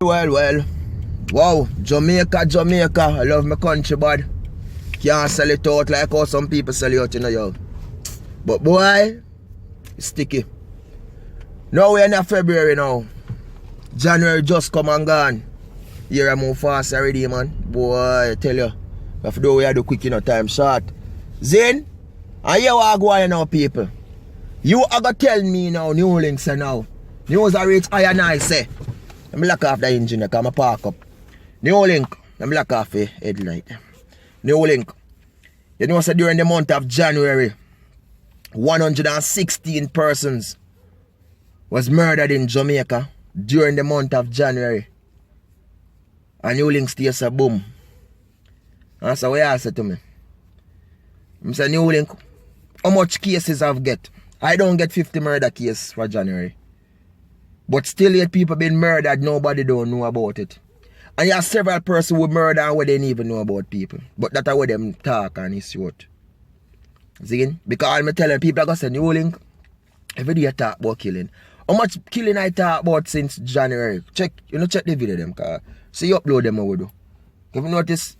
Well. Wow, Jamaica. I love my country, bud. Can't sell it out like how some people sell it out, you know, yo. But boy, it's sticky. Now we're in February now. January just come and gone. Here I move fast already, man. Boy, I tell you. We have to do what we do quick, you know, time short. Zane, and you are going now, people. You are going to tell me now, NEWLINK say now. News are reach high and I say. Let me lock off the engine, because I'm park up. NEWLINK, let me lock off the headlight. NEWLINK, you know, so during the month of January, 116 persons was murdered in Jamaica during the month of January. And NEWLINK stays a boom. And so what you say to me? I say, NEWLINK, how much cases I've get? I don't get 50 murder cases for January. But still yet people been murdered, nobody don't know about it. And you have several persons who murder and where they didn't even know about people. But that's where them talk and it's what. See? Because I'm telling people, I go say, NEWLINK, every day I talk about killing. How much killing I talk about since January? Check the video them, cause see you upload them over do. If you notice,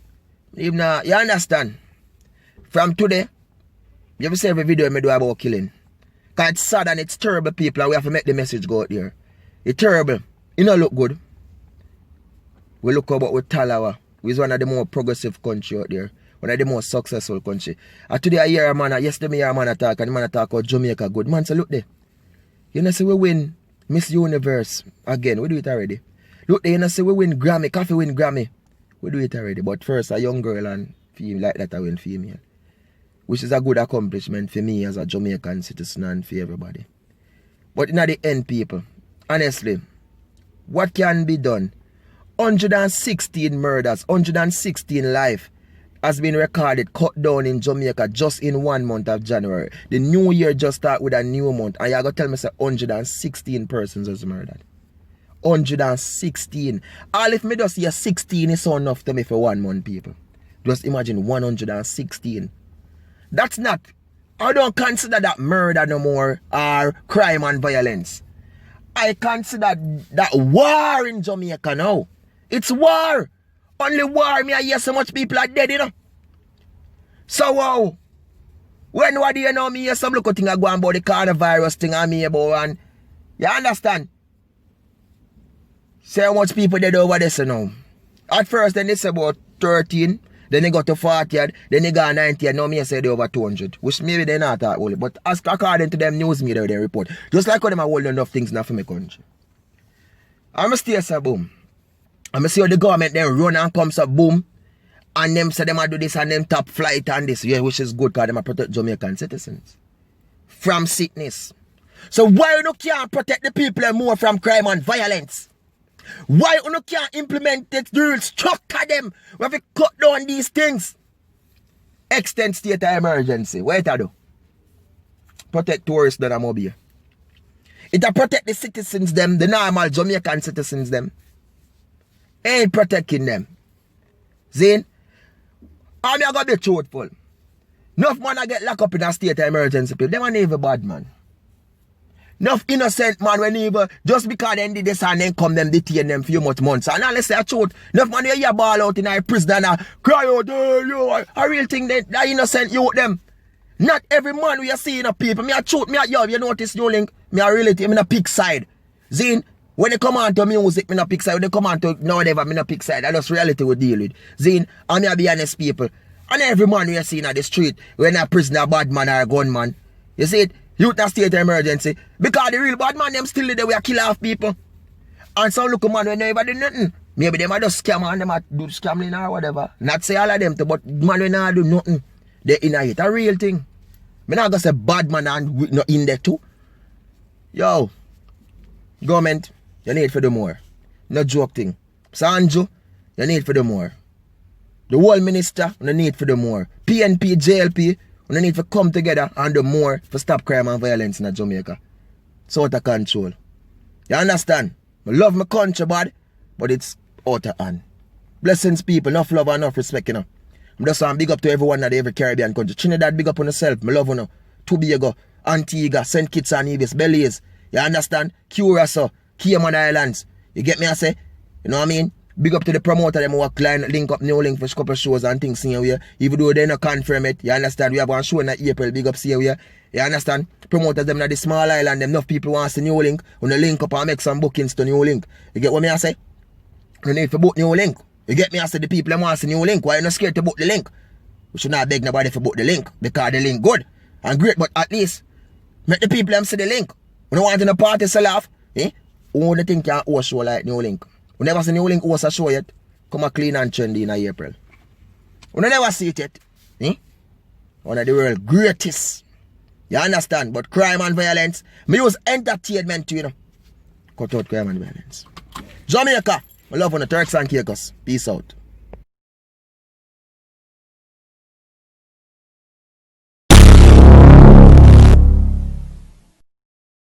even you understand. From today, you ever see every video I do about killing. Cause it's sad and it's terrible, people, and we have to make the message go out there. It's terrible. It don't look good. We look about with Talawa. We're one of the more progressive country out there. One of the most successful country. And today I hear a man, yesterday I hear a man attack, and the man attack about Jamaica good. Man say, look there. You know say we win Miss Universe again. We do it already. Look there, you know say we win Grammy. Coffee win Grammy. We do it already. But first a young girl and female like that I win female. Which is a good accomplishment for me as a Jamaican citizen and for everybody. But in the end, people, honestly, what can be done? 116 murders, 116 life has been recorded, cut down in Jamaica just in 1 month of January. The new year just start with a new month. And you're going to tell me say 116 persons was murdered. 116. All if me just hear 16 is so enough to me for 1 month, people. Just imagine 116. That's not, I don't consider that murder no more or crime and violence. I consider that war in Jamaica now. It's war. Only war, me I hear so much people are dead, you know. So wow. When what do you know me hear some local thing I go on about the coronavirus thing I me about and you understand? See how much people dead over this now. At first then they say about 13. Then they got to 40, then they got 90, and now me say they over 200. Which maybe they not that only. But as according to them news media they report. Just like how them are holding enough things now for my country. I'm still say boom. I'm see how the government then run and comes up boom. And them say them a do this and them top flight and this. Yeah, which is good because them a protect Jamaican citizens. From sickness. So why you can't protect the people more from crime and violence? Why you can't implement the rules? Structure them. We have to cut down these things. Extend state of emergency. What it do? Protect tourists that are mobile. It protect the citizens them, the normal Jamaican citizens them. Ain't protecting them. Zane? I'm gonna be truthful. Enough man I get locked up in a state of emergency. People, them are never bad man. Enough innocent man when even just because they did this and then come them detain them few much months. And let's say a truth. Enough man you hear ball out in a prison and cry out, yo, a real thing that innocent youth them. Not every man we are seeing a people. Me a truth, me a yo, you notice NEWLINK, me a reality, me a pick side. Zine, when they come on to music, me a pick side. When they come on to no whatever, me a pick side. That's reality we deal with. Zine, and me a be honest people. And every man we are seeing at the street, when a prisoner, a bad man or a gunman, you see it? Youth a state of emergency. Because the real bad man them still there we are kill off people. And some look man when they never do nothing. Maybe they might just scam and they might do scamming or whatever. Not say all of them to, but man when they do nothing. They in it. A real thing. Me not gonna say bad man and not in there too. Yo. Government, you need for the more. No joke thing. Sanjo, you need for the more. The whole minister, you need for the more. PNP, JLP, we need to come together and do more to stop crime and violence in Jamaica. So out of control. You understand? I love my country, but it's out of hand. Blessings, people. Enough love and enough respect, you know. I'm just saying big up to everyone at every Caribbean country. Trinidad, big up on yourself. I love you. Tobago, Antigua, St. Kitts and Nevis, Belize. You understand? Curacao, Cayman Islands. You get me? I say? You know what I mean? Big up to the promoter, them who link up NEWLINK for a couple shows and things in here. Even though they not confirm it, you understand? We have one show in April, big up see here. You understand? Promoters them in the small island, them enough people want to see NEWLINK. When they link up and make some bookings to NEWLINK. You get what me I say? You need to book NEWLINK. You get me? I say the people them want to see NEWLINK. Why you not scared to book the link? We should not beg nobody for book the link. Because the link good and great, but at least make the people them see the link. We don't want in a party sell off. Only thing can host show like NEWLINK. We never see NEWLINK host a show yet. Come a clean and trendy in April. We never see it yet. One of the world's greatest. You understand? But crime and violence, me use entertainment to, cut out crime and violence. Jamaica, I love on the Turks and Caicos. Peace out.